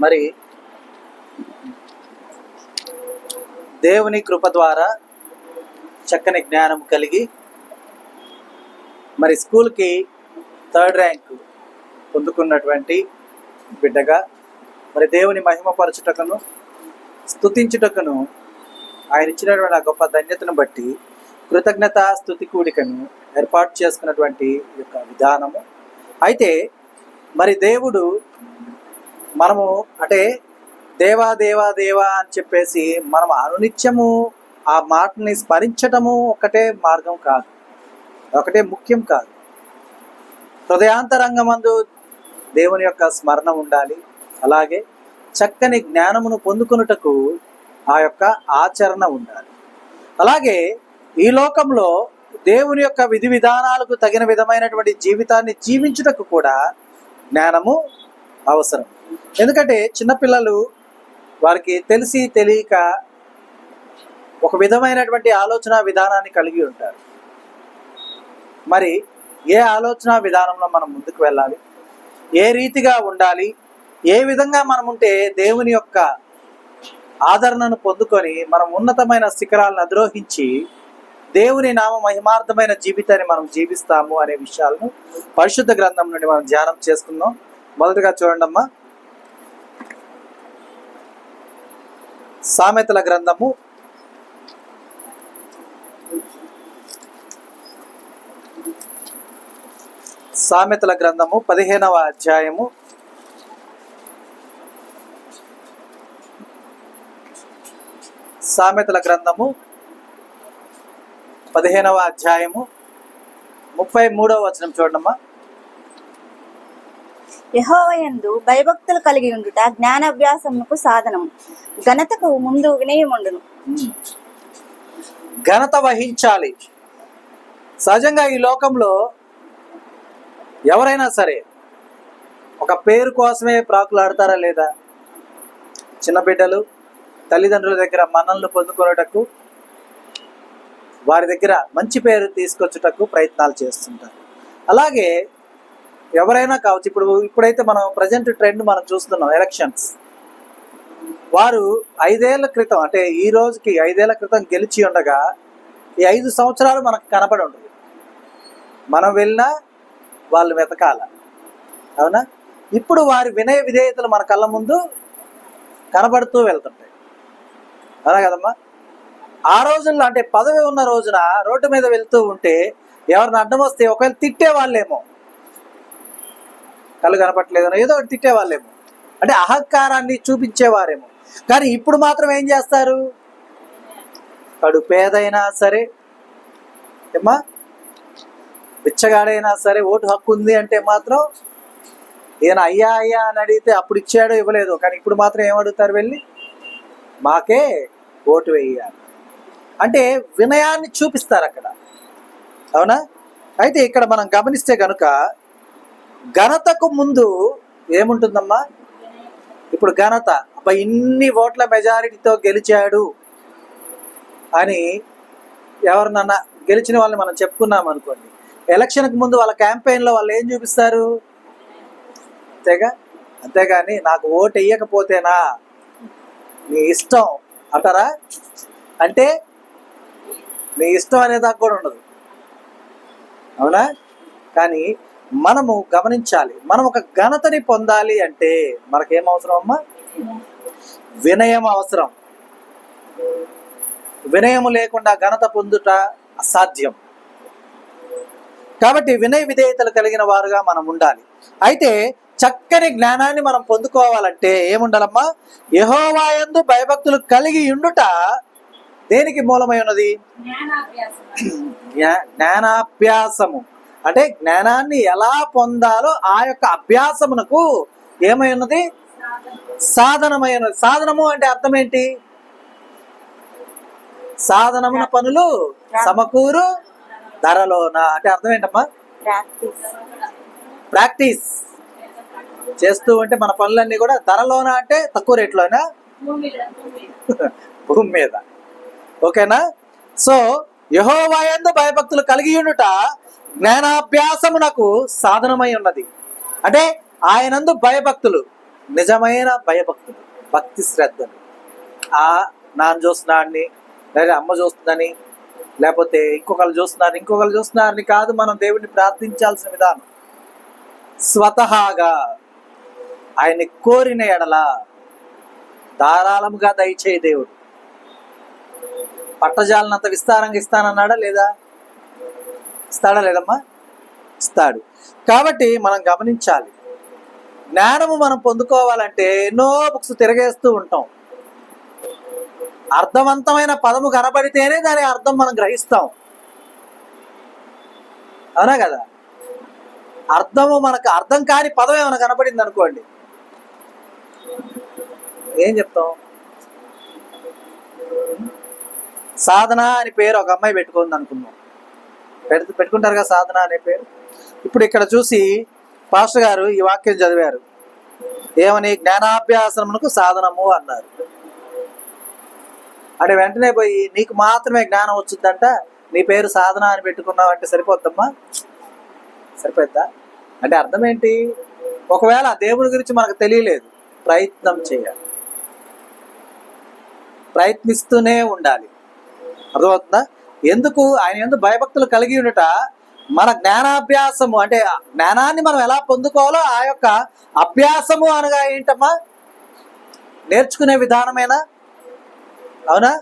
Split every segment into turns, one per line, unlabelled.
మరి దేవుని కృప ద్వారా చక్కని జ్ఞానం కలిగి మరి స్కూల్కి 3rd ర్యాంక్ పొందుకున్నటువంటి బిడ్డగా మరి దేవుని మహిమపరచుటకును స్తుతించుటకును ఆయన ఇచ్చినటువంటి ఆ గొప్ప ధన్యతను బట్టి కృతజ్ఞత స్తుతి కూడికను ఏర్పాటు చేసుకున్నటువంటి యొక్క విధానము. అయితే మరి దేవుడు మనము అంటే దేవా దేవా దేవా అని చెప్పేసి మనం అనునిత్యము ఆ మాటని స్మరించటము ఒకటే మార్గం కాదు, ఒకటే ముఖ్యం కాదు. హృదయాంతరంగమందు దేవుని యొక్క స్మరణ ఉండాలి. అలాగే చక్కని జ్ఞానమును పొందుకొనుటకు ఆ యొక్క ఆచరణ ఉండాలి. అలాగే ఈ లోకంలో దేవుని యొక్క విధి విధానాలకు తగిన విధమైనటువంటి జీవితాన్ని జీవించుటకు కూడా జ్ఞానము అవసరం. ఎందుకంటే చిన్నపిల్లలు వారికి తెలిసి తెలియక ఒక విధమైనటువంటి ఆలోచన విధానాన్ని కలిగి ఉంటారు. మరి ఏ ఆలోచన విధానంలో మనం ముందుకు వెళ్ళాలి, ఏ రీతిగా ఉండాలి, ఏ విధంగా మనం ఉంటే దేవుని యొక్క ఆదరణను పొందుకొని మనం ఉన్నతమైన శిఖరాలను అధిరోహించి దేవుని నామ మహిమార్థమైన జీవితాన్ని మనం జీవిస్తాము అనే విషయాలను పరిశుద్ధ గ్రంథం నుండి మనం ధ్యానం చేసుకుందాం. మొదటగా చూడండి అమ్మా, సామెతల గ్రంథము 15వ అధ్యాయము 33వ వచనం చూడమ్మా.
యెహోవాయందు భయభక్తులు కలిగి ఉండుట జ్ఞానాభ్యాసమునకు సాధనము, ఘనతకు ముందు వినయముండును.
ఘనత వహించాలి. సహజంగా ఈ లోకంలో ఎవరైనా సరే ఒక పేరు కోసమే ప్రాకులాడతారా లేదా? చిన్న బిడ్డలు తల్లిదండ్రుల దగ్గర మన్ననలు పొందుకొనుటకు, వారి దగ్గర మంచి పేరు తీసుకొచ్చుటకు ప్రయత్నాలు చేస్తుంటారు. అలాగే ఎవరైనా కావచ్చు. ఇప్పుడైతే మనం ప్రజెంట్ ట్రెండ్ మనం చూస్తున్నాం, ఎలక్షన్స్. వారు 5 ఏళ్ల క్రితం అంటే ఈ రోజుకి 5 ఏళ్ల క్రితం గెలిచి ఉండగా ఈ 5 సంవత్సరాలు మనకు కనపడి ఉండదు. మనం వెళ్ళినా వాళ్ళు వెతకాల, అవునా? ఇప్పుడు వారి వినయ విధేయతలు మన కళ్ళ ముందు కనబడుతూ వెళ్తుంటాయి, అవునా కదమ్మా? ఆ రోజుల్లో అంటే పదవి ఉన్న రోజున రోడ్డు మీద వెళ్తూ ఉంటే ఎవరిని అడ్డం వస్తే ఒకవేళ తిట్టే వాళ్ళేమో, కళ్ళు కనపట్లేదనో ఏదో ఒకటి తిట్టేవాళ్ళేమో, అంటే అహంకారాన్ని చూపించేవారేమో. కానీ ఇప్పుడు మాత్రం ఏం చేస్తారు? కడు పేదైనా సరే, ఏమ్మా బిచ్చగాడైనా సరే ఓటు హక్కు ఉంది అంటే మాత్రం ఈయన అయ్యా అయ్యా అని అడిగితే అప్పుడు ఇచ్చాడో ఇవ్వలేదు, కానీ ఇప్పుడు మాత్రం ఏమడుగుతారు? వెళ్ళి మాకే ఓటు వేయాలి అంటే వినయాన్ని చూపిస్తారు అక్కడ, అవునా? అయితే ఇక్కడ మనం గమనిస్తే కనుక ఘనతకు ముందు ఏముంటుందమ్మా? ఇప్పుడు ఘనత, అబ్బా ఇన్ని ఓట్ల మెజారిటీతో గెలిచాడు అని ఎవరినన్నా గెలిచిన వాళ్ళని మనం చెప్పుకున్నాం అనుకోండి, ఎలక్షన్కి ముందు వాళ్ళ క్యాంపెయిన్లో వాళ్ళు ఏం చూపిస్తారు? అంతేగాని నాకు ఓటు వేయకపోతేనా నీ ఇష్టం అంటారా? అంటే నీ ఇష్టం అనేదాకా కూడా ఉండదు, అవునా? కానీ మనము గమనించాలి, మనం ఒక ఘనతని పొందాలి అంటే మనకేం అవసరం అమ్మా? వినయం అవసరం. వినయము లేకుండా ఘనత పొందుట అసాధ్యం. కాబట్టి వినయ విధేయతలు కలిగిన వారుగా మనం ఉండాలి. అయితే చక్కని జ్ఞానాన్ని మనం పొందుకోవాలంటే ఏముండాలమ్మా? యెహోవాయందు భయభక్తులు కలిగి ఉండుట దేనికి మూలమై ఉన్నది? జ్ఞానాభ్యాసము. అంటే జ్ఞానాన్ని ఎలా పొందాలో ఆ యొక్క అభ్యాసమునకు ఏమై ఉన్నది? సాధనమై ఉన్నది. సాధనము అంటే అర్థం ఏంటి? సాధనమున పనులు సమకూరు ధరలోన అంటే అర్థం ఏంటమ్మా? ప్రాక్టీస్ చేస్తూ ఉంటే మన పనులన్నీ కూడా ధరలోన అంటే తక్కువ రేట్లోనా? భూమి మీద. ఓకేనా? సో యెహోవాయందు భయభక్తులు కలిగి ఉండుట జ్ఞానాభ్యాసమునకు సాధనమై ఉన్నది. అంటే ఆయనందు భయభక్తులు నిజమైన భయభక్తులు, భక్తి శ్రద్ధలు. ఆ నాన్న చూస్తున్నాడిని, లేదా అమ్మ చూస్తుందని, లేకపోతే ఇంకొకరు చూస్తున్నారని కాదు మనం దేవుడిని ప్రార్థించాల్సిన విధానం. స్వతహాగా ఆయన్ని కోరిన ఎడల ధారాళముగా దయచేయి దేవుడు. పట్టజాలనంత విస్తారంగా ఇస్తానన్నాడా లేదా? ఇస్తాడా లేదమ్మా? ఇస్తాడు. కాబట్టి మనం గమనించాలి, జ్ఞానము మనం పొందుకోవాలంటే ఎన్నో బుక్స్ తిరగేస్తూ ఉంటాం. అర్థవంతమైన పదము కనబడితేనే దాని అర్థం మనం గ్రహిస్తాం. అవునా కదా? మనకు అర్థం కాని పదం ఏమైనా కనబడింది అనుకోండి, ఏం చెప్తాం? సాధన అని పేరు ఒక అమ్మాయి పెట్టుకుంది అనుకుందాం. పెట్టుకుంటారు కదా సాధన అనే పేరు. ఇప్పుడు ఇక్కడ చూసి పాస్టర్ గారు ఈ వాక్యం చదివారు, ఏమని? జ్ఞానాభ్యాసమునకు సాధనము అన్నారు. అంటే వెంటనే పోయి నీకు మాత్రమే జ్ఞానం వచ్చుద్దంట, నీ పేరు సాధన అని పెట్టుకున్నావు అంటే సరిపోద్దమ్మా? సరిపోద్దా? అంటే అర్థం ఏంటి? ఒకవేళ దేవుని గురించి మనకు తెలియలేదు, ప్రయత్నం చేయాలి, ప్రయత్నిస్తూనే ఉండాలి. అర్థమవుతుందా? ఎందుకు? ఆయన ఎందుకు భయభక్తులు కలిగి ఉండట మన జ్ఞానాభ్యాసము, అంటే జ్ఞానాన్ని మనం ఎలా పొందుకోవాలో ఆ యొక్క అభ్యాసము అనగా ఏంటమ్మా? నేర్చుకునే విధానమేనా? అవునా?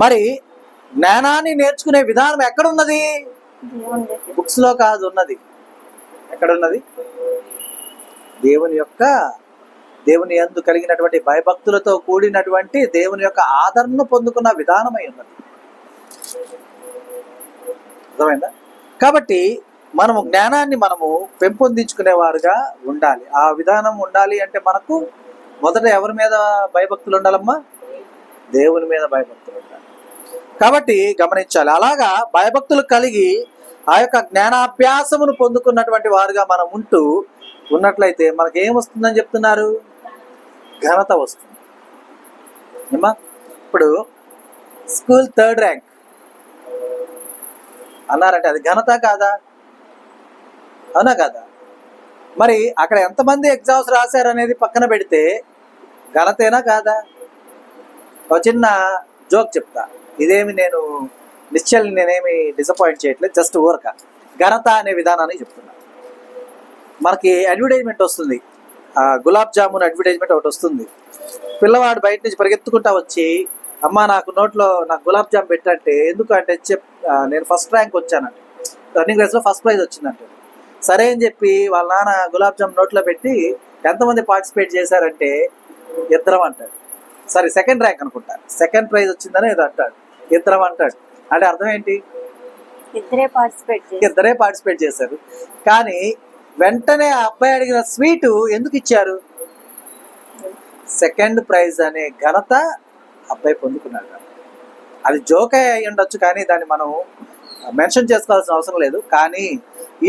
మరి జ్ఞానాన్ని నేర్చుకునే విధానం ఎక్కడున్నది? బుక్స్ లో కాదు ఉన్నది. ఎక్కడున్నది? దేవుని యందు కలిగినటువంటి భయభక్తులతో కూడినటువంటి దేవుని యొక్క ఆదరణను పొందుకున్న విధానమై ఉన్నది. అర్థమైందా? కాబట్టి మనము జ్ఞానాన్ని పెంపొందించుకునేవారుగా ఉండాలి. ఆ విధానం ఉండాలి అంటే మనకు మొదట ఎవరి మీద భయభక్తులు ఉండాలమ్మా? దేవుని మీద భయభక్తులు ఉండాలి. కాబట్టి గమనించాలి, అలాగా భయభక్తులు కలిగి ఆ యొక్క జ్ఞానాభ్యాసమును పొందుకున్నటువంటి వారుగా మనం ఉన్నట్లయితే మనకి ఏం వస్తుందని చెప్తున్నారు? ఘనత వస్తుంది. ఏమా? ఇప్పుడు స్కూల్ 3rd ర్యాంక్ అన్నారంటే అది ఘనత కాదా? అవునా కాదా? మరి అక్కడ ఎంతమంది ఎగ్జామ్స్ రాశారు అనేది పక్కన పెడితే ఘనతేనా కాదా? ఒక చిన్న జోక్ చెప్తా. ఇదేమి నేనేమి డిసప్పాయింట్ చేయట్లేదు, జస్ట్ ఊరక ఘనత అనే విధానాన్ని చెప్తున్నా. మనకి అడ్వర్టైజ్మెంట్ వస్తుంది, గులాబ్ జామున్ అడ్వర్టైజ్మెంట్ ఒకటి వస్తుంది. పిల్లవాడు బయట నుంచి పరిగెత్తుకుంటా వచ్చి, అమ్మ నాకు గులాబ్ జామ్ పెట్టంటే, ఎందుకు అంటే నేను ఫస్ట్ ర్యాంక్ వచ్చానంటే, రన్నింగ్ రేస్లో ఫస్ట్ ప్రైజ్ వచ్చిందంటే, సరే అని చెప్పి వాళ్ళ నాన్న గులాబ్ జామ్ నోట్లో పెట్టి ఎంతమంది పార్టిసిపేట్ చేశారంటే 2 అంటాడు. సరే 2nd ర్యాంక్ అనుకుంటా, 2nd ప్రైజ్ వచ్చిందని ఏదో అంటాడు, 2 అంటాడు. అంటే అర్థం ఏంటి? ఇద్దరే పార్టిసిపేట్ చేశారు. కానీ వెంటనే ఆ అబ్బాయి అడిగిన స్వీటు ఎందుకు ఇచ్చారు? 2nd ప్రైజ్ అనే ఘనత అబ్బాయి పొందుకున్నాడు. అది జోకే అయి ఉండొచ్చు, కానీ దాన్ని మనం మెన్షన్ చేసుకోవాల్సిన అవసరం లేదు. కానీ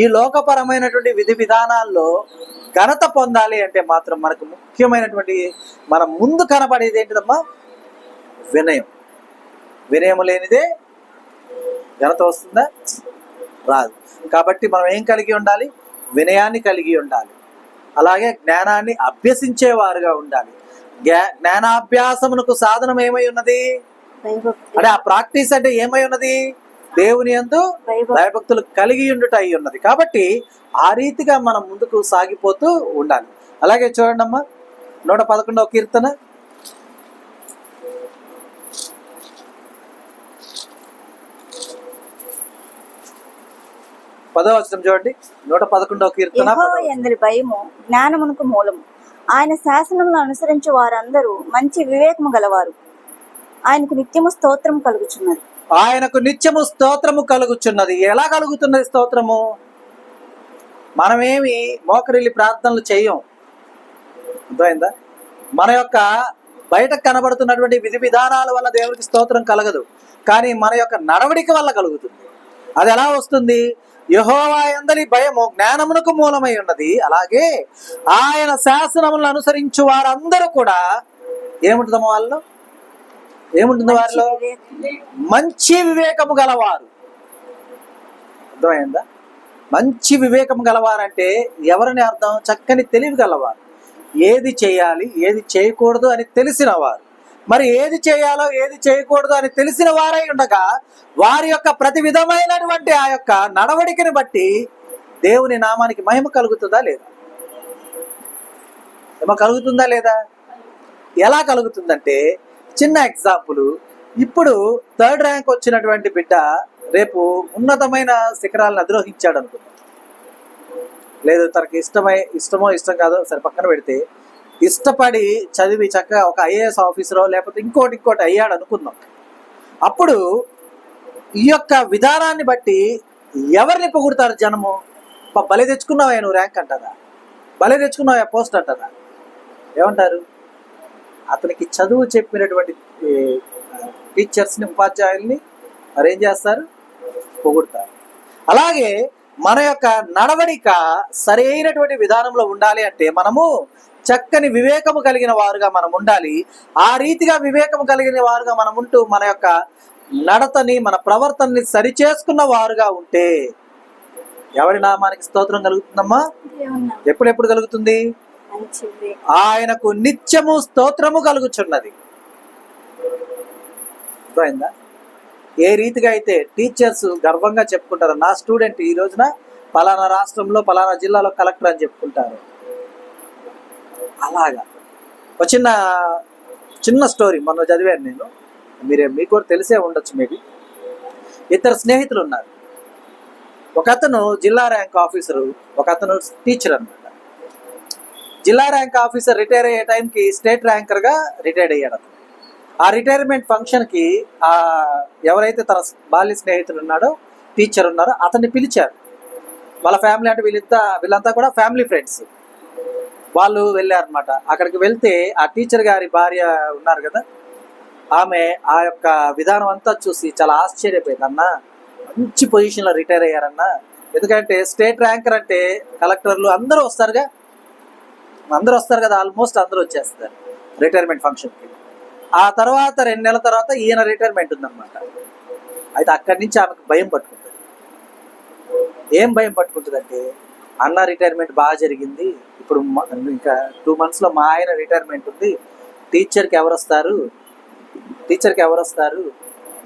ఈ లోకపరమైనటువంటి విధి విధానాల్లో ఘనత పొందాలి అంటే మాత్రం మనకు ముఖ్యమైనటువంటి మన ముందు కనబడేది ఏంటిదమ్మా? వినయం. వినయం లేనిదే ఘనత వస్తుందా? రాదు. కాబట్టి మనం ఏం కలిగి ఉండాలి? వినయాన్ని కలిగి ఉండాలి. అలాగే జ్ఞానాన్ని అభ్యసించేవారుగా ఉండాలి. జ్ఞానాభ్యాసమునకు సాధనం ఏమై ఉన్నది? అంటే ఆ ప్రాక్టీస్ అంటే ఏమై ఉన్నది? దేవుని యందు భయభక్తులు కలిగి ఉండుట అయి ఉన్నది. కాబట్టి ఆ రీతిగా మనం ముందుకు సాగిపోతూ ఉండాలి. అలాగే చూడండి అమ్మా, 111వ కీర్తన 10వ వచనం చూడండి. 111వ కీర్తన.
యెహోవా యందు భయము జ్ఞానమునకు మూలము, ఆయన శాసనములను అనుసరించు వారందరూ మంచి వివేకము గలవారు. ఆయనకు నిత్యము స్తోత్రం కలుగుచున్నది.
ఆయనకు నిత్యము స్తోత్రము కలుగుచున్నది. ఎలా కలుగుతున్నది స్తోత్రము? మనమేమి మోకరిల్లి ప్రార్థనలు చేయం. అర్థమైందా? మన యొక్క బయటకు కనబడుతున్నటువంటి విధి విధానాల వల్ల దేవుడికి స్తోత్రం కలగదు, కానీ మన యొక్క నడవడిక వల్ల కలుగుతుంది. అది ఎలా వస్తుంది? యెహోవా యందలి భయము జ్ఞానమునకు మూలమై ఉన్నది. అలాగే ఆయన శాసనములను అనుసరించు వారందరూ కూడా ఏముంటుందమ్మా? వాళ్ళు ఏముంటుంది? వారిలో మంచి వివేకము గలవారు. అర్థమైందా? మంచి వివేకము గలవారంటే ఎవరని అర్థం? చక్కని తెలివి గలవారు. ఏది చేయాలి ఏది చేయకూడదు అని తెలిసిన వారు. మరి ఏది చేయాలో ఏది చేయకూడదు అని తెలిసిన వారై ఉండగా వారి యొక్క ప్రతి విధమైనటువంటి ఆ యొక్క నడవడికని బట్టి దేవుని నామానికి మహిమ కలుగుతుందా లేదా? మహిమ కలుగుతుందా లేదా? ఎలా కలుగుతుందంటే, చిన్న ఎగ్జాంపుల్, ఇప్పుడు 3rd ర్యాంక్ వచ్చినటువంటి బిడ్డ రేపు ఉన్నతమైన శిఖరాలను అధిరోహించాడు అనుకుందాం. లేదు తనకి ఇష్టమో ఇష్టం కాదో సరే పక్కన పెడితే, ఇష్టపడి చదివి చక్కగా ఒక ఐఏఎస్ ఆఫీసరో లేకపోతే ఇంకోటి అయ్యాడు అనుకుందాం. అప్పుడు ఈ యొక్క విధానాన్ని బట్టి ఎవరిని పొగుడతారు జనము? భలే తెచ్చుకున్నావా నువ్వు ర్యాంక్ అంటారా? భలే తెచ్చుకున్నావా పోస్ట్ అంటారా? ఏమంటారు? అతనికి చదువు చెప్పినటువంటి టీచర్స్ని, ఉపాధ్యాయుల్ని మరేం చేస్తారు? పొగుడతారు. అలాగే మన యొక్క నడవడిక సరైనటువంటి విధానంలో ఉండాలి అంటే మనము చక్కని వివేకము కలిగిన వారుగా మనం ఉండాలి. ఆ రీతిగా వివేకము కలిగిన వారుగా మనం ఉంటూ మన యొక్క నడతని, మన ప్రవర్తనని సరిచేసుకున్న వారుగా ఉంటే ఎవరి నామానికి స్తోత్రం కలుగుతుందమ్మా? ఎప్పుడెప్పుడు కలుగుతుంది? ఆయనకు నిత్యము స్తోత్రము కలుగుచున్నది. అర్థమైందా? ఏ రీతిగా అయితే టీచర్స్ గర్వంగా చెప్పుకుంటారు, నా స్టూడెంట్ ఈ రోజున పలానా రాష్ట్రంలో పలానా జిల్లాలో కలెక్టర్ అని చెప్పుకుంటారు. అలాగా ఒక చిన్న స్టోరీ మొన్న చదివాను నేను, మీకు కూడా తెలిసే ఉండొచ్చు. మేబీ ఇద్దరు స్నేహితులు ఉన్నారు. ఒక అతను జిల్లా ర్యాంక్ ఆఫీసరు, ఒక అతను టీచర్ అన్నమాట. జిల్లా ర్యాంక్ ఆఫీసర్ రిటైర్ అయ్యే టైంకి స్టేట్ ర్యాంకర్గా రిటైర్డ్ అయ్యాడు. ఆ రిటైర్మెంట్ ఫంక్షన్కి ఎవరైతే తన బాల్య స్నేహితుడు ఉన్నాడో, టీచర్ ఉన్నారో అతన్ని పిలిచారు. వాళ్ళ ఫ్యామిలీ అంటే వీళ్ళంతా కూడా ఫ్యామిలీ ఫ్రెండ్స్. వాళ్ళు వెళ్ళారనమాట. అక్కడికి వెళ్తే ఆ టీచర్ గారి భార్య ఉన్నారు కదా, ఆమె ఆ యొక్క విధానం అంతా చూసి చాలా ఆశ్చర్యపోయింది. అన్న మంచి పొజిషన్లో రిటైర్ అయ్యారన్న. ఎందుకంటే స్టేట్ ర్యాంకర్ అంటే కలెక్టర్లు అందరూ వస్తారు కదా, ఆల్మోస్ట్ అందరూ వచ్చేస్తారు రిటైర్మెంట్ ఫంక్షన్కి. ఆ తర్వాత 2 నెలల తర్వాత ఈయన రిటైర్మెంట్ ఉందన్నమాట. అయితే అక్కడి నుంచి ఆమెకు భయం పట్టుకుంటుంది. ఏం భయం పట్టుకుంటుందంటే, అన్న రిటైర్మెంట్ బాగా జరిగింది, ఇప్పుడు ఇంకా 2 monthsలో మా ఆయన రిటైర్మెంట్ ఉంది, టీచర్కి ఎవరు వస్తారు,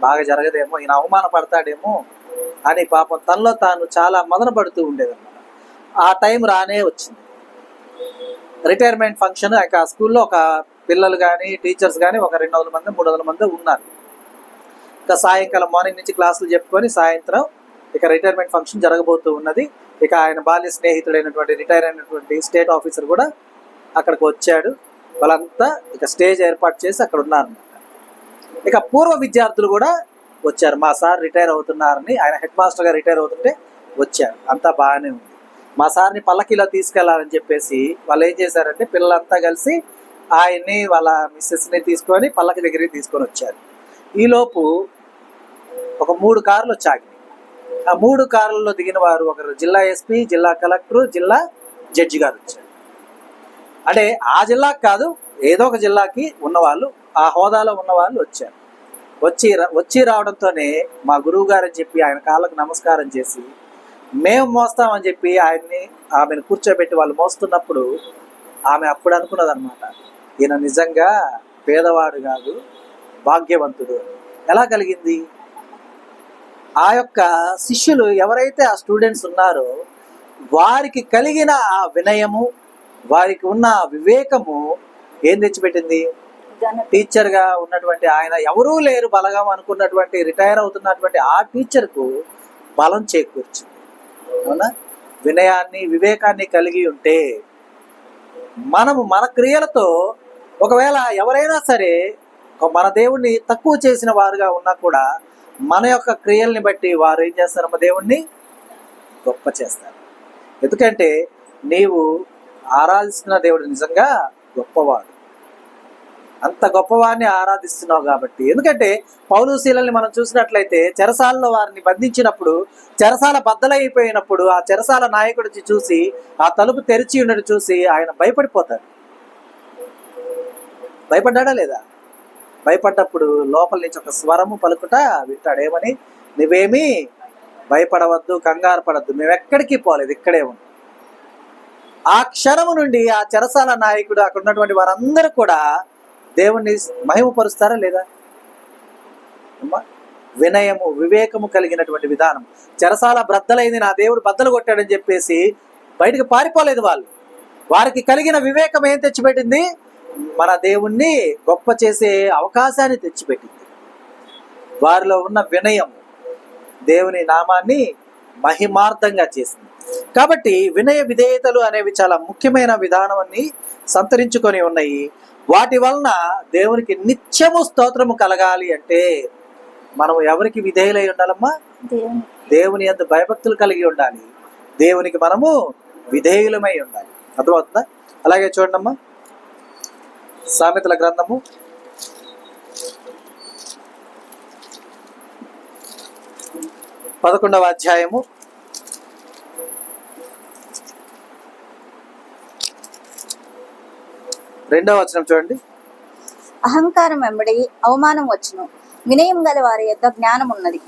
బాగా జరగదేమో, ఈయన అవమానపడతాడేమో అని పాపం తనలో తాను చాలా మదన పడుతూ ఉండేదన్నమాట. ఆ టైం రానే వచ్చింది. Retirement function. ఆ స్కూల్లో ఒక పిల్లలు కానీ టీచర్స్ కానీ ఒక 200 మంది 300 మంది ఉన్నారు. ఇక సాయంకాలం మార్నింగ్ నుంచి క్లాసులు చెప్పుకొని సాయంత్రం ఇక రిటైర్మెంట్ ఫంక్షన్ జరగబోతూ ఉన్నది. ఇక ఆయన బాల్య స్నేహితుడైనటువంటి రిటైర్ అయినటువంటి స్టేట్ ఆఫీసర్ కూడా అక్కడికి వచ్చాడు. వాళ్ళంతా ఇక స్టేజ్ ఏర్పాటు చేసి అక్కడ ఉన్నారన్నమాట. ఇక పూర్వ విద్యార్థులు కూడా వచ్చారు. మా సార్ రిటైర్ అవుతున్నారని, ఆయన హెడ్ మాస్టర్గా రిటైర్ అవుతుంటే వచ్చారు. అంతా బాగానే ఉంది. మా సార్ని పల్లకీలో తీసుకెళ్లాలని చెప్పేసి వాళ్ళు ఏం చేశారంటే, పిల్లలంతా కలిసి ఆయన్ని వాళ్ళ మిస్సెస్ని తీసుకొని పల్లకి దగ్గరికి తీసుకొని వచ్చారు. ఈలోపు ఒక 3 కార్లు వచ్చాయి. ఆ 3 కార్లలో దిగిన వారు ఒకరు జిల్లా ఎస్పీ, జిల్లా కలెక్టర్, జిల్లా జడ్జి గారు వచ్చారు. అంటే ఆ జిల్లాకి కాదు, ఏదో ఒక జిల్లాకి ఉన్నవాళ్ళు, ఆ హోదాలో ఉన్న వాళ్ళు వచ్చారు. వచ్చి రావడంతోనే మా గురువు గారు అని చెప్పి ఆయన కాళ్ళకు నమస్కారం చేసి, మేము మోస్తామని చెప్పి ఆమెను కూర్చోబెట్టి వాళ్ళు మోస్తున్నప్పుడు ఆమె అప్పుడు అనుకున్నదన్నమాట, ఈయన నిజంగా పేదవాడు కాదు, భాగ్యవంతుడు. ఎలా కలిగింది? ఆ యొక్క శిష్యులు ఎవరైతే ఆ స్టూడెంట్స్ ఉన్నారో వారికి కలిగిన ఆ వినయము, వారికి ఉన్న వివేకము ఏం తెచ్చిపెట్టింది? టీచర్గా ఉన్నటువంటి ఆయన ఎవరూ లేరు బలగం అనుకున్నటువంటి రిటైర్ అవుతున్నటువంటి ఆ టీచర్కు బలం చేకూర్చింది. అవునా? వినయాన్ని వివేకాన్ని కలిగి ఉంటే మనము మన క్రియలతో, ఒకవేళ ఎవరైనా సరే మన దేవుణ్ణి తక్కువ చేసిన వారుగా ఉన్నా కూడా మన యొక్క క్రియల్ని బట్టి వారు ఏం చేస్తారు? మన దేవుణ్ణి గొప్ప చేస్తారు. ఎందుకంటే నీవు ఆరాధిస్తున్న దేవుడు నిజంగా గొప్పవాడు, అంత గొప్పవాడిని ఆరాధిస్తున్నావు కాబట్టి. ఎందుకంటే పౌలు శీలని మనం చూసినట్లయితే చెరసాలలో వారిని బంధించినప్పుడు, చెరసాల బద్దలైపోయినప్పుడు ఆ చెరసాల నాయకుడిని చూసి, ఆ తలుపు తెరిచి ఉన్నది చూసి ఆయన భయపడిపోతాడు. భయపడ్డా లేదా? భయపడ్డప్పుడు లోపల నుంచి ఒక స్వరము పలుకుట వింటాడు. ఏమని? నువ్వేమీ భయపడవద్దు, కంగారు పడద్దు, మేము ఎక్కడికి పోలేదు, ఇక్కడే ఉన్నాం. ఆ క్షణము నుండి ఆ చెరసాల నాయకుడు, అక్కడ ఉన్నటువంటి వారందరూ కూడా దేవుణ్ణి మహిమపరుస్తారా లేదా? అమ్మా, వినయము, వివేకము కలిగినటువంటి విధానం. చెరసాల బ్రద్దలైంది, నా దేవుడు బద్దలు కొట్టాడని చెప్పేసి బయటకు పారిపోలేదు వాళ్ళు. వారికి కలిగిన వివేకం ఏం తెచ్చిపెట్టింది? మన దేవుణ్ణి గొప్ప చేసే అవకాశాన్ని తెచ్చిపెట్టింది. వారిలో ఉన్న వినయం దేవుని నామాన్ని మహిమార్థంగా చేసింది. కాబట్టి వినయ విధేయతలు అనేవి చాలా ముఖ్యమైన విధానాన్ని సంతరించుకొని ఉన్నాయి. వాటి వలన దేవునికి నిత్యము స్తోత్రము కలగాలి అంటే మనం ఎవరికి విధేయులై ఉండాలమ్మా? దేవుని యందు భయభక్తులు కలిగి ఉండాలి. దేవునికి మనము విధేయులమై ఉండాలి. అర్థమవుతుందా? అలాగే చూడండమ్మా, సామెతల గ్రంథము 11వ అధ్యాయము 2వ వచనం చూడండి.
అహంకారం వెంబడి అవమానం వచ్చును, వినయం గల వారి యొద్ద జ్ఞానం ఉన్నది.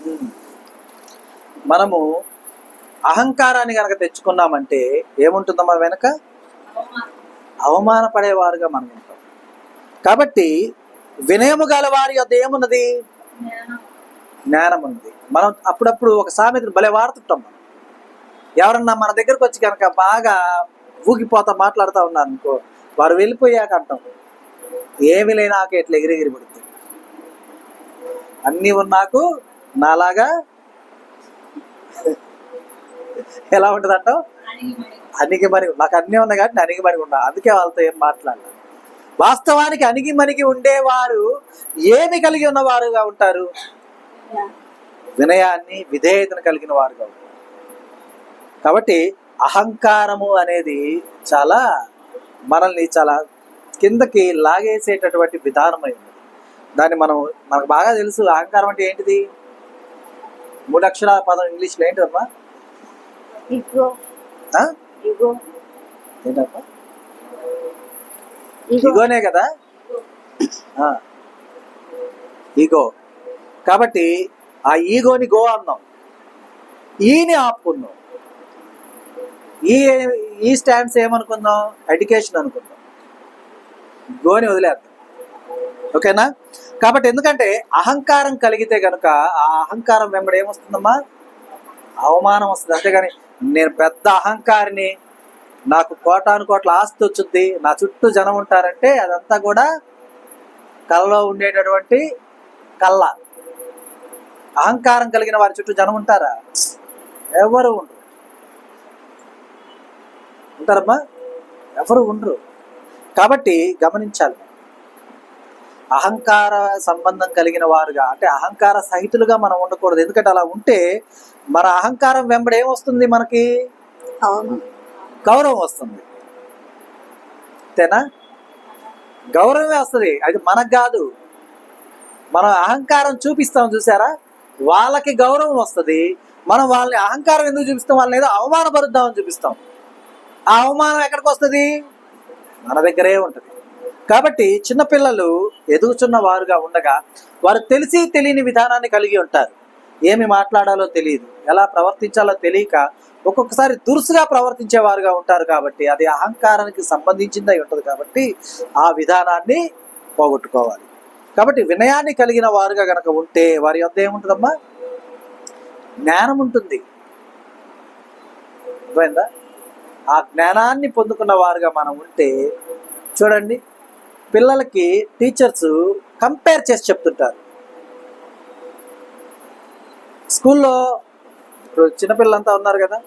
మనము అహంకారాన్ని కనుక తెచ్చుకున్నామంటే ఏముంటుందమ్మా వెనక? అవమానపడేవారుగా మనం ఉంటాం. కాబట్టి వినయము గల వారి యొద్ద ఏమున్నది? జ్ఞానం ఉన్నది. మనం అప్పుడప్పుడు ఒక సామెతను భలే వాడుతుంటాం. మనం ఎవరన్నా మన దగ్గరకు వచ్చి కనుక బాగా ఊగిపోతా మాట్లాడుతూ ఉన్నారు అనుకో, వారు వెళ్ళిపోయాక అంటాం, ఏమి లేనాక ఎట్లా ఎగిరెగిరి పడుతుంది, అన్నీ ఉన్నాకు నాలాగా ఎలా ఉంటుంది అంటావు? అణిగి మణిగి. నాకు అన్నీ ఉన్నాయి కాబట్టి అణిగి మణిగి ఉన్నా, అందుకే వాళ్ళతో ఏం మాట్లాడలేదు. వాస్తవానికి అణిగి మణిగి ఉండేవారు ఏమి కలిగి ఉన్నవారుగా ఉంటారు? వినయాన్ని, విధేయతను కలిగిన వారుగా ఉంటారు. కాబట్టి అహంకారము అనేది చాలా మనల్ని చాలా కిందకి లాగేసేటటువంటి విధానమై ఉంది. దాన్ని మనకు బాగా తెలుసు. అహంకారం అంటే ఏంటిది? 3 అక్షరాల పదం ఇంగ్లీష్లో ఏంటమ్మా? ఏంటమ్మా? ఈగోనే కదా. ఈగో. కాబట్టి ఆ ఈగోని గో అన్నాం, ఈని ఆపుకుందాం. ఈ స్టాండ్స్ ఏమనుకుందాం? ఎడ్యుకేషన్ అనుకుందాం. గోని వదిలేద్దాం. ఓకేనా? కాబట్టి ఎందుకంటే అహంకారం కలిగితే కనుక ఆ అహంకారం వెంబడి ఏమొస్తుందమ్మా? అవమానం వస్తుంది. అంతేగాని నేను పెద్ద అహంకారిని, నాకు కోటాను కోట్ల ఆస్తి వచ్చింది, నా చుట్టూ జనం ఉంటారంటే అదంతా కూడా కళ్ళలో ఉండేటటువంటి కళ్ళ. అహంకారం కలిగిన వారి చుట్టూ జనం ఉంటారా? ఎవరు ఉండరు. ఉంటారమ్మా? ఎవరు ఉండరు. కాబట్టి గమనించాలి, అహంకార సంబంధం కలిగిన వారుగా, అంటే అహంకార సహితులుగా మనం ఉండకూడదు. ఎందుకంటే అలా ఉంటే మన అహంకారం వెంబడి ఏమొస్తుంది? మనకి గౌరవం వస్తుంది. అంతేనా? గౌరవమే వస్తుంది. అది మనకు కాదు. మనం అహంకారం చూపిస్తాం చూసారా, వాళ్ళకి గౌరవం వస్తుంది. మనం వాళ్ళని అహంకారం ఎందుకు చూపిస్తాం? వాళ్ళని ఏదో అవమానపరుద్దామని చూపిస్తాం. ఆ అవమానం ఎక్కడికి వస్తుంది? మన దగ్గరే ఉంటుంది. కాబట్టి చిన్నపిల్లలు ఎదుగుతున్న వారుగా ఉండగా వారు తెలిసి తెలియని విధానాన్ని కలిగి ఉంటారు. ఏమి మాట్లాడాలో తెలియదు, ఎలా ప్రవర్తించాలో తెలియక ఒక్కొక్కసారి దురుసుగా ప్రవర్తించేవారుగా ఉంటారు. కాబట్టి అది అహంకారానికి సంబంధించిందై ఉంటుంది. కాబట్టి ఆ విధానాన్ని పోగొట్టుకోవాలి. కాబట్టి వినయాన్ని కలిగిన వారుగా గనక ఉంటే వారి యొద్ద ఏముంటుందమ్మా? జ్ఞానం ఉంటుంది. అర్థమైందా? ఆ జ్ఞానాన్ని పొందుకున్న వారుగా మనం ఉంటే, చూడండి, పిల్లలకి టీచర్స్ కంపేర్ చేసి చెప్తుంటారు. స్కూల్లో ఇప్పుడు చిన్నపిల్లలంతా ఉన్నారు కదా,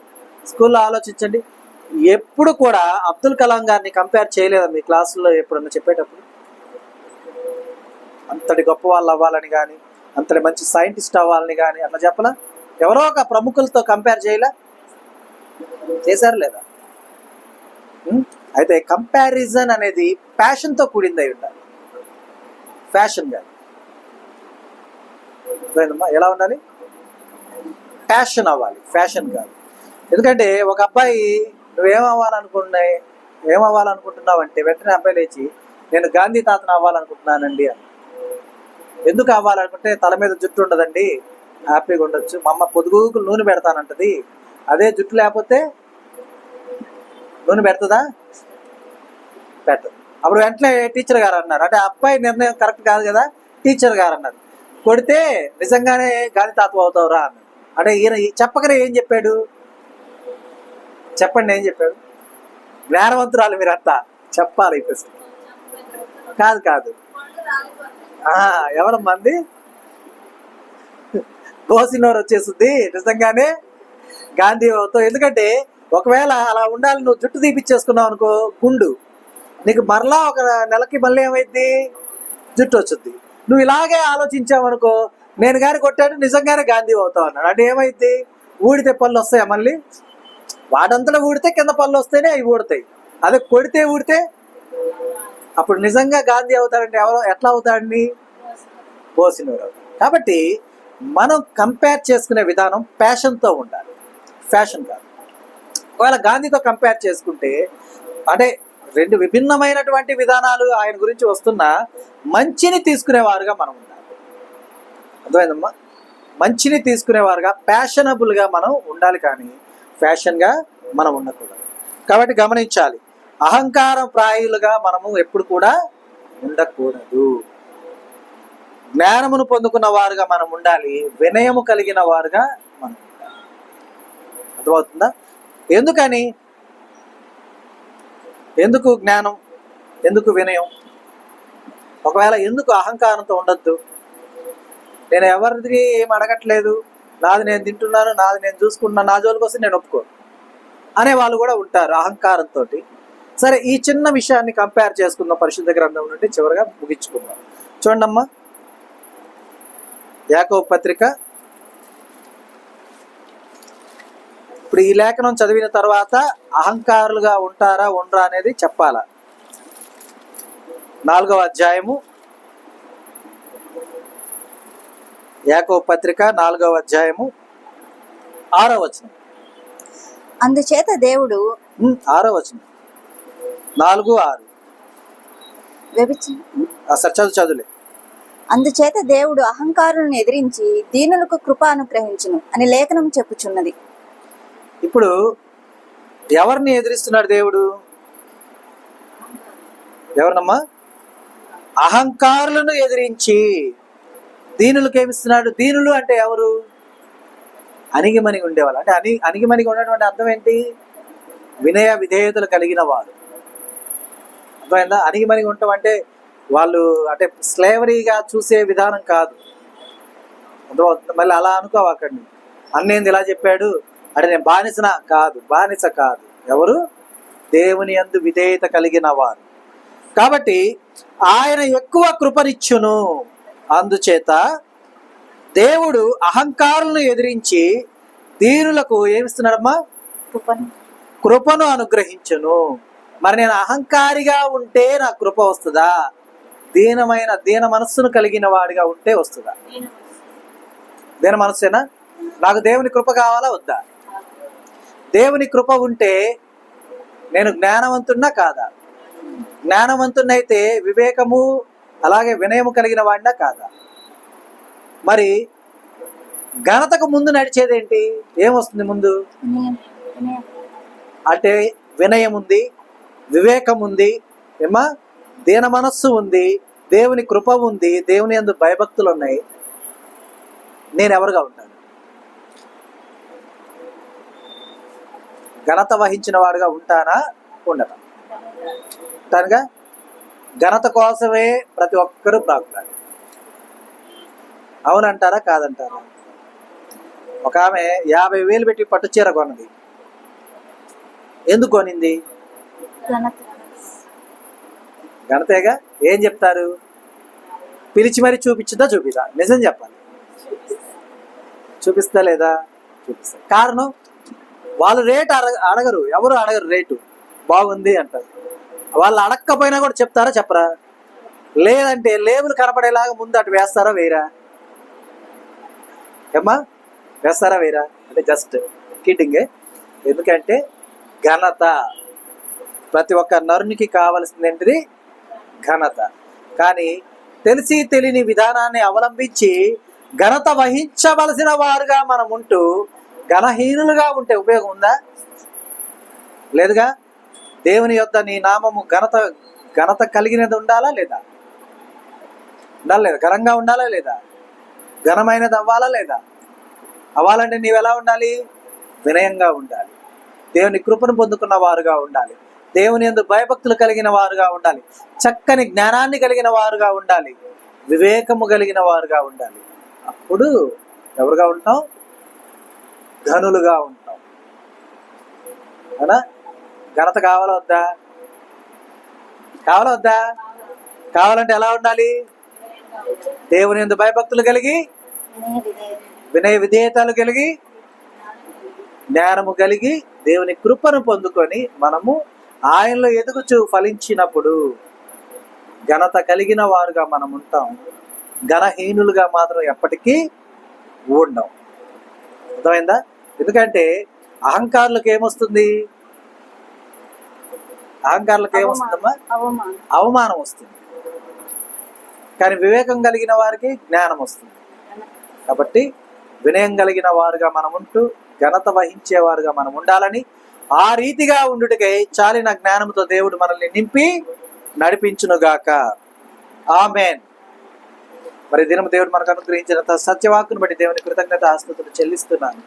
స్కూల్లో ఆలోచించండి, ఎప్పుడు కూడా అబ్దుల్ కలాం గారిని కంపేర్ చేయలేదా మీ క్లాసుల్లో ఎప్పుడన్నా చెప్పేటప్పుడు? అంతటి గొప్ప వాళ్ళు అవ్వాలని కానీ, అంతటి మంచి సైంటిస్ట్ అవ్వాలని కానీ అట్లా చెప్పలా? ఎవరో ఒక ప్రముఖులతో కంపేర్ చేయలే? చేశారు లేదా? అయితే కంపారిజన్ అనేది ప్యాషన్తో కూడింది అయి ఉండాలి. ఫ్యాషన్ కాదు. ఎలా ఉండాలి? ప్యాషన్ అవ్వాలి, ఫ్యాషన్ కాదు. ఎందుకంటే ఒక అబ్బాయి ఏమవ్వాలనుకుంటున్నావు అంటే వెంటనే అబ్బాయి లేచి నేను గాంధీ తాతను అవ్వాలనుకుంటున్నానండి అని. ఎందుకు అవ్వాలనుకుంటే తల మీద జుట్టు ఉండదండి, హ్యాపీగా ఉండొచ్చు, మా అమ్మ పొదుగుకు నూనె పెడతానంటది, అదే జుట్టు లేకపోతే నూనె పెడుతుందా? పెట్టదు. అప్పుడు వెంటనే టీచర్ గారు అన్నారు, అంటే అబ్బాయి నిర్ణయం కరెక్ట్ కాదు కదా, టీచర్ గారు అన్నారు కొడితే నిజంగానే గాంధీ తాత అవుతావురా అన్నారు. అంటే ఈయన చెప్పకనే ఏం చెప్పాడు? చెప్పండి, ఏం చెప్పాడు? జ్ఞానవంతురాలు మీరంతా చెప్పాలి ఈ ప్రశ్న. కాదు కాదు, ఎవరు మంది కోసినోరు వచ్చేస్తుంది నిజంగానే గాంధీ అవుతావు. ఎందుకంటే ఒకవేళ అలా ఉండాలి, నువ్వు జుట్టు తీపిచ్చేసుకున్నావు అనుకో గుండు, నీకు మరలా ఒక నెలకి మళ్ళీ ఏమైంది? జుట్టు వచ్చుద్ది. నువ్వు ఇలాగే ఆలోచించావు అనుకో, నేను కానీ కొట్టాను నిజంగానే గాంధీ అవుతావు అన్నాడు. అంటే ఏమైంది? ఊడితే పళ్ళు వస్తాయా మళ్ళీ? వాటంతటా ఊడితే కింద పళ్ళు వస్తేనే అవి ఊడతాయి. అదే కొడితే ఊడితే అప్పుడు నిజంగా గాంధీ అవుతాడంటే ఎవరు ఎట్లా అవుతాడని? కోసినోరు. కాబట్టి మనం కంపేర్ చేసుకునే విధానం ప్యాషన్తో ఉండాలి, ఫ్యాషన్ కాదు. ఒకవేళ గాంధీతో కంపేర్ చేసుకుంటే అంటే రెండు విభిన్నమైనటువంటి విధానాలు ఆయన గురించి వస్తున్నా మంచిని తీసుకునేవారుగా మనం ఉండాలి. అర్థమైందమ్మా? మంచిని తీసుకునేవారుగా ప్యాషనబుల్గా మనం ఉండాలి, కానీ ఫ్యాషన్గా మనం ఉండకూడదు. కాబట్టి గమనించాలి, అహంకారం ప్రాయులుగా మనము ఎప్పుడు కూడా ఉండకూడదు. జ్ఞానమును పొందుకున్న వారుగా మనం ఉండాలి, వినయము కలిగిన వారుగా మనం ఉండాలి. అర్థమవుతుందా? ఎందుకని? ఎందుకు జ్ఞానం, ఎందుకు వినయం? ఒకవేళ ఎందుకు అహంకారంతో ఉండొద్దు? నేను ఎవరిది ఏం అడగట్లేదు, నాది నేను తింటున్నాను, నాది నేను చూసుకుంటున్నాను, నా జోలికి వస్తే నేను ఒప్పుకోను అనే వాళ్ళు కూడా ఉంటారు అహంకారంతో. సరే, ఈ చిన్న విషయాన్ని కంపేర్ చేసుకుందాం పరిశుద్ధ గ్రంథం నుండి, చివరిగా ముగించుకుందాం. చూడండమ్మా, యాకోబు పత్రిక. ఇప్పుడు ఈ లేఖనం చదివిన తర్వాత అహంకారులుగా ఉంటారా ఉండరా అనేది చెప్పాలా. 4వ అధ్యాయము, యాకోబు పత్రిక 4వ అధ్యాయము 6వ వచనం.
అందుచేత దేవుడు
6వ వచనం, 4:6. చదువులే.
అందుచేత దేవుడు అహంకారులను ఎదిరించి దీనులకు కృప అనుగ్రహించును అని లేఖనం చెప్పుచున్నది.
ఇప్పుడు ఎవరిని ఎదిరిస్తున్నాడు దేవుడు? ఎవరినమ్మా? అహంకారులను ఎదిరించి దీనులకు ఏమిస్తున్నాడు? దీనులు అంటే ఎవరు? అణిగిమణిగి ఉండేవాళ్ళు. అంటే అణిగిమణిగి ఉండేటువంటి అర్థం ఏంటి? వినయ విధేయతలు కలిగిన వారు. అర్థమైందా? అణిగిమణిగి ఉండటం అంటే వాళ్ళు అంటే స్లేవరీగా చూసే విధానం కాదు. అర్థమవుతుంది? మళ్ళీ అలా అనుకోవాకండి, అన్నేంది ఇలా చెప్పాడు అంటే నేను బానిసన కాదు, బానిస కాదు. ఎవరు? దేవుని యందు విధేయత కలిగిన వారు. కాబట్టి ఆయన ఎక్కువ కృపనిచ్చును. అందుచేత దేవుడు అహంకారులను ఎదిరించి దీనులకు ఏమిస్తున్నాడమ్మా? కృపను అనుగ్రహించును. మరి నేను అహంకారిగా ఉంటే నాకు కృప వస్తుందా? దీన మనస్సును కలిగిన వాడిగా ఉంటే వస్తుందా? దీన మనస్సేనా? నాకు దేవుని కృప కావాలా వద్దా? దేవుని కృప ఉంటే నేను జ్ఞానవంతున్నా కాదా? జ్ఞానవంతున్నైతే వివేకము అలాగే వినయము కలిగిన వాడినా కాదా? మరి ఘనతకు ముందు నడిచేదేంటి? ఏమొస్తుంది ముందు? అంటే వినయం ఉంది, వివేకం ఉంది, ఏమా దీన మనస్సు ఉంది, దేవుని కృప ఉంది, దేవుని యందు భయభక్తులు ఉన్నాయి. నేను ఎవరుగా ఉంటాను? ఘనత వహించిన వాడుగా ఉంటానా ఉండనా? ఉంటానుగా. ఘనత కోసమే ప్రతి ఒక్కరూ ప్రాకులాడు. అవునంటారా కాదంటారా? ఒక ఆమె 50,000 పెట్టి పట్టు చీర కొన్నది. ఎందుకు కొనింది? ఘనతేగా. ఏం చెప్తారు? పిలిచి మరి చూపించుదా చూపిదా? నిజం చెప్పాలి. చూపిస్తా లేదా? చూపిస్తా. కారణం వాళ్ళు రేటు అడగరు, ఎవరు అడగరు. రేటు బాగుంది అంటారు. వాళ్ళు అడగకపోయినా కూడా చెప్తారా చెప్పరా? లేదంటే లేబుల్ కనపడేలాగా ముందు అటు వేస్తారా వేయరా? ఏమ్మా వేస్తారా వేయరా? అంటే జస్ట్ కిడ్డింగే. ఎందుకంటే ఘనత ప్రతి ఒక్క నరునికి కావలసింది ఏంటిది? ఘనత. కానీ తెలిసి తెలియని విధానాన్ని అవలంబించి ఘనత వహించవలసిన వారుగా మనం ఉంటూ ఘనహీనులుగా ఉంటే ఉపయోగం ఉందా? లేదుగా. దేవుని యొద్ద నీ నామము ఘనత కలిగినది ఉండాలా లేదా? ఉండాలా లేదా? ఘనంగా ఉండాలా లేదా? ఘనమైనది అవ్వాలా లేదా? అవ్వాలంటే నీవు ఎలా ఉండాలి? వినయంగా ఉండాలి. దేవుని కృపను పొందుకున్న వారుగా ఉండాలి. దేవుని యందు భయభక్తులు కలిగిన వారుగా ఉండాలి. చక్కని జ్ఞానాన్ని కలిగిన వారుగా ఉండాలి. వివేకము కలిగిన వారుగా ఉండాలి. అప్పుడు ఎవరుగా ఉంటాం? ఘనులుగా ఉంటాం. అవునా? ఘనత కావాలా వద్దా? కావాలా వద్దా? కావాలంటే ఎలా ఉండాలి? దేవుని యందు భయభక్తులు కలిగి, వినయ విధేయతలు కలిగి, జ్ఞానము కలిగి, దేవుని కృపను పొందుకొని మనము ఆయనలో ఎదుగుచూ ఫలించినప్పుడు ఘనత కలిగిన వారుగా మనం ఉంటాం. ఘనహీనులుగా మాత్రం ఎప్పటికీ ఉండం. అర్థమైందా? ఎందుకంటే అహంకారులకు ఏమొస్తుంది? అహంకారులకు ఏమొస్తుందమ్మా? అవమానం వస్తుంది. కానీ వివేకం కలిగిన వారికి జ్ఞానం వస్తుంది. కాబట్టి వినయం కలిగిన వారుగా మనం ఉంటూ ఘనత వహించేవారుగా మనం ఉండాలని, ఆ రీతిగా ఉండుటకై చాలిన జ్ఞానంతో దేవుడు మనల్ని నింపి నడిపించునుగాక. ఆమేన్. మరి దినము దేవుడు మనకు అనుగ్రహించిన సత్యవాక్కును బట్టి దేవుని కృతజ్ఞత ఆస్తుతులు చెల్లిస్తున్నాను.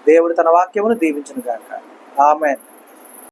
దేవుడు తన వాక్యమును దీవించునుగాక. ఆమేన్.